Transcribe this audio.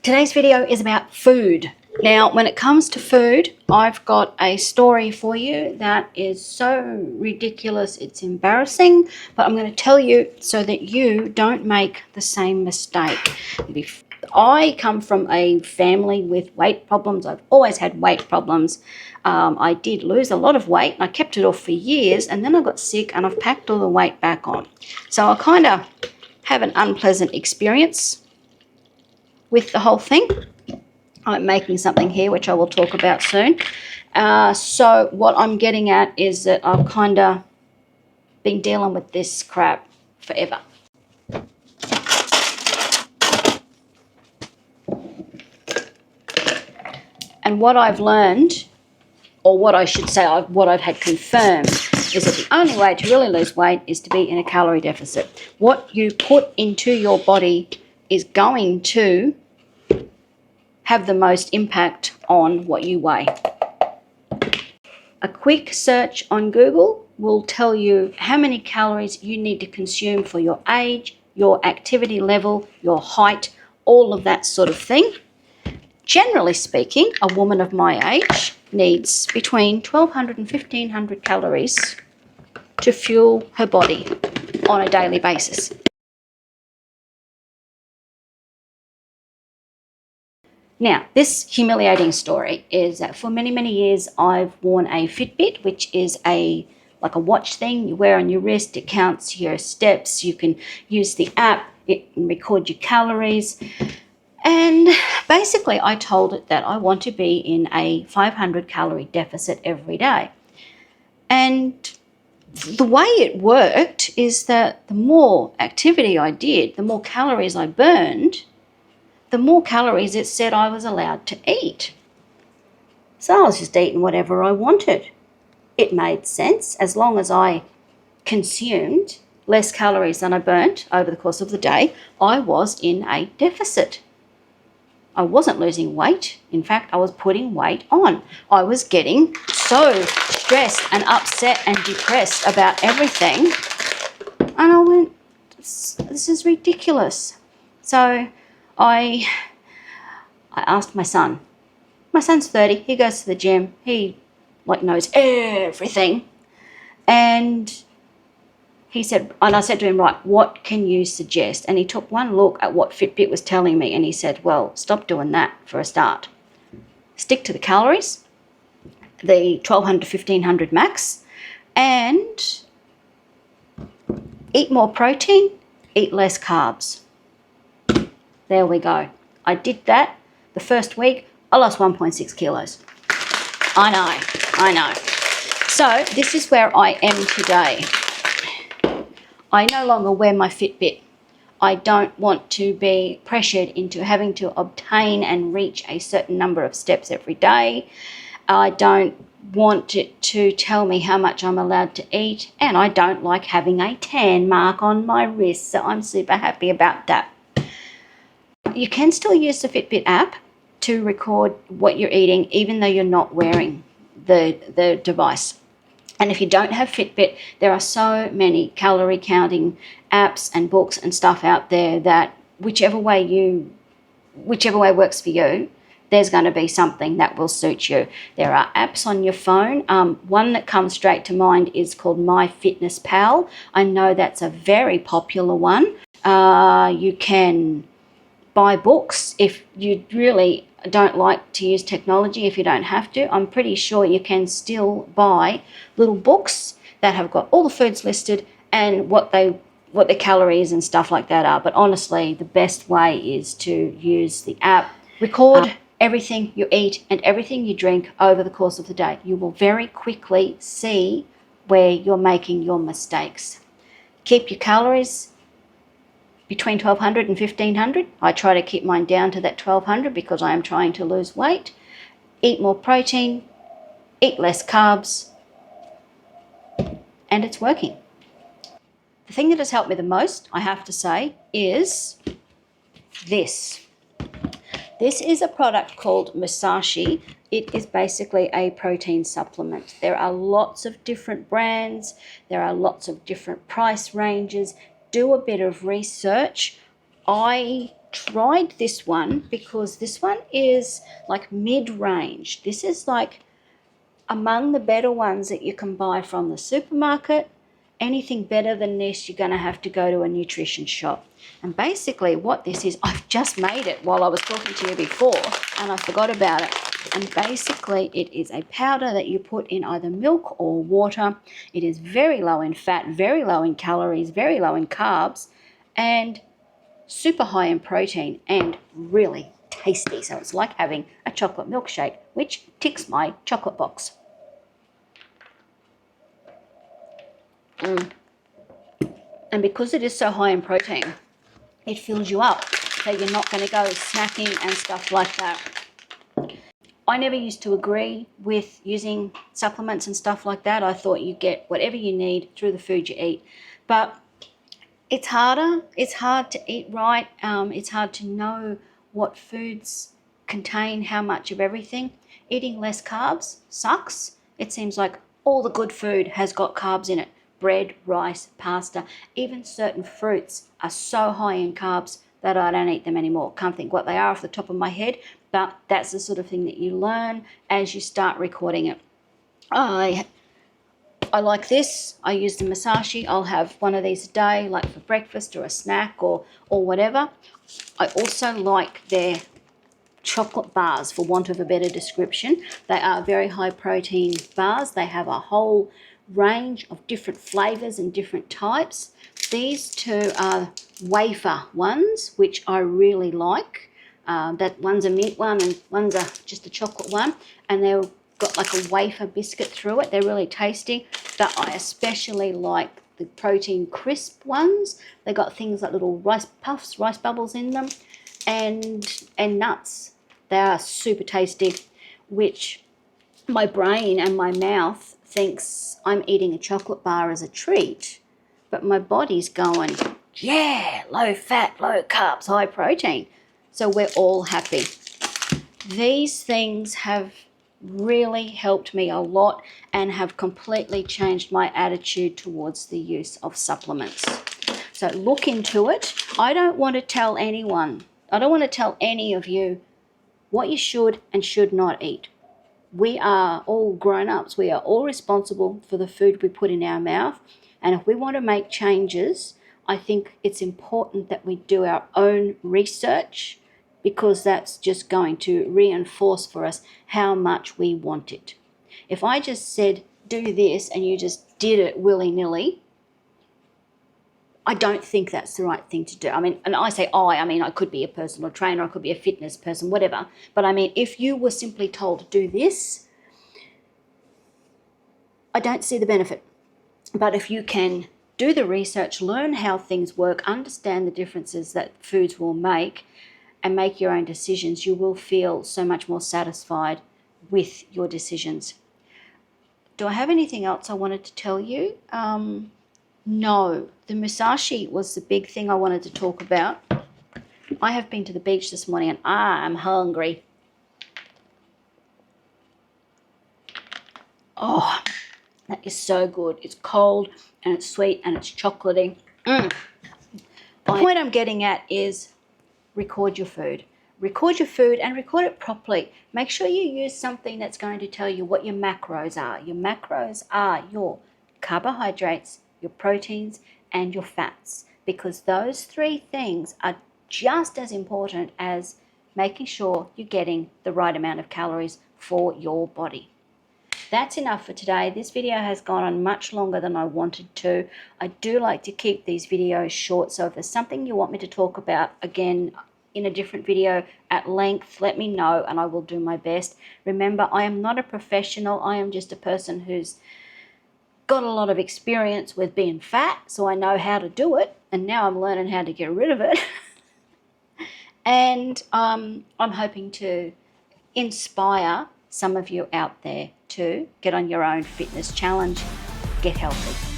Today's video is about food. Now, when it comes to food, I've got a story for you that is so ridiculous, it's embarrassing, but I'm going to tell you so that you don't make the same mistake. I come from a family with weight problems. I've always had weight problems. I did lose a lot of weight. I kept it off for years, and then I got sick and I've packed all the weight back on. So I kind of have an unpleasant experience with the whole thing. I'm making something here which I will talk about soon. So what I'm getting at is that I've kind of been dealing with this crap forever. And what I've learned, or what I should say, what I've had confirmed, is that the only way to really lose weight is to be in a calorie deficit. What you put into your body is going to have the most impact on what you weigh. A quick search on Google will tell you how many calories you need to consume for your age, your activity level, your height, all of that sort of thing. Generally speaking, a woman of my age needs between 1,200 and 1,500 calories to fuel her body on a daily basis. Now, this humiliating story is that for many, many years I've worn a Fitbit, which is like a watch thing you wear on your wrist. It counts your steps. You can use the app. It can record your calories. And basically I told it that I want to be in a 500 calorie deficit every day. And the way it worked is that the more activity I did, the more calories I burned, the more calories it said I was allowed to eat. So I was just eating whatever I wanted. It made sense. As long as I consumed less calories than I burnt over the course of the day, I was in a deficit. I wasn't losing weight. In fact, I was putting weight on. I was getting so stressed and upset and depressed about everything. And I went, this is ridiculous. So I asked my son. My son's 30. He goes to the gym. He knows everything. And he said, and I said to him, right, what can you suggest? And he took one look at what Fitbit was telling me and he said, well, stop doing that for a start. Stick to the calories, the 1,200 to 1,500 max, and eat more protein, eat less carbs. There we go. I did that. The first week, I lost 1.6 kilos. I know. So this is where I am today. I no longer wear my Fitbit. I don't want to be pressured into having to obtain and reach a certain number of steps every day. I don't want it to tell me how much I'm allowed to eat, and I don't like having a tan mark on my wrist, so I'm super happy about that. You can still use the Fitbit app to record what you're eating, even though you're not wearing the device. And if you don't have Fitbit, there are so many calorie counting apps and books and stuff out there that whichever way works for you, there's going to be something that will suit you. There are apps on your phone. One that comes straight to mind is called MyFitnessPal. I know that's a very popular one. You can buy books if you really don't like to use technology, if you don't have to. I'm pretty sure you can still buy little books that have got all the foods listed and what the calories and stuff like that are. But honestly, the best way is to use the app. Record everything you eat and everything you drink over the course of the day. You will very quickly see where you're making your mistakes. Keep your calories between 1,200 and 1,500. I try to keep mine down to that 1,200 because I am trying to lose weight. Eat more protein, eat less carbs, and it's working. The thing that has helped me the most, I have to say, is this. This is a product called Musashi. It is basically a protein supplement. There are lots of different brands. There are lots of different price ranges. Do a bit of research. I tried this one because this one is like mid-range. This is like among the better ones that you can buy from the supermarket. Anything better than this, you're going to have to go to a nutrition shop. And basically what this is, I've just made it while I was talking to you before and I forgot about it. And basically it is a powder that you put in either milk or water. It is very low in fat, very low in calories, very low in carbs, and super high in protein and really tasty. So it's like having a chocolate milkshake, which ticks my chocolate box. And because it is so high in protein, it fills you up. So you're not going to go snacking and stuff like that. I never used to agree with using supplements and stuff like that. I thought you get whatever you need through the food you eat. But it's harder. It's hard to eat right. It's hard to know what foods contain how much of everything. Eating less carbs sucks. It seems like all the good food has got carbs in it. Bread, rice, pasta, even certain fruits are so high in carbs that I don't eat them anymore. Can't think what they are off the top of my head, but that's the sort of thing that you learn as you start recording it. I like this. I use the Masashi. I'll have one of these a day, like for breakfast or a snack or whatever. I also like their chocolate bars, for want of a better description. They are very high protein bars. They have a whole range of different flavors and different types. These two are wafer ones, which I really like. That one's a mint one and one's just a chocolate one, and they've got like a wafer biscuit through it. They're really tasty, but I especially like the protein crisp ones. They got things like little rice puffs, rice bubbles in them, and nuts. They are super tasty, which my brain and my mouth thinks I'm eating a chocolate bar as a treat, but my body's going, yeah, low fat, low carbs, high protein. So we're all happy. These things have really helped me a lot and have completely changed my attitude towards the use of supplements. So look into it. I don't want to tell anyone, I don't want to tell any of you what you should and should not eat. We are all grown-ups. We are all responsible for the food we put in our mouth. And if we want to make changes, I think it's important that we do our own research, because that's just going to reinforce for us how much we want it. If I just said, do this, and you just did it willy-nilly, I don't think that's the right thing to do. I mean, and I say I could be a personal trainer, I could be a fitness person, whatever. But I mean, if you were simply told to do this, I don't see the benefit. But if you can do the research, learn how things work, understand the differences that foods will make, and make your own decisions, you will feel so much more satisfied with your decisions. Do I have anything else I wanted to tell you? No, the Musashi was the big thing I wanted to talk about. I have been to the beach this morning and I'm hungry. Oh, that is so good. It's cold and it's sweet and it's chocolatey. The point I'm getting at is record your food. Record your food and record it properly. Make sure you use something that's going to tell you what your macros are. Your macros are your carbohydrates, your proteins, and your fats, because those three things are just as important as making sure you're getting the right amount of calories for your body. That's enough for today. This video has gone on much longer than I wanted to. I do like to keep these videos short, so if there's something you want me to talk about again in a different video at length, let me know and I will do my best. Remember, I am not a professional. I am just a person who's got a lot of experience with being fat, so I know how to do it, and now I'm learning how to get rid of it. And I'm hoping to inspire some of you out there to get on your own fitness challenge, get healthy.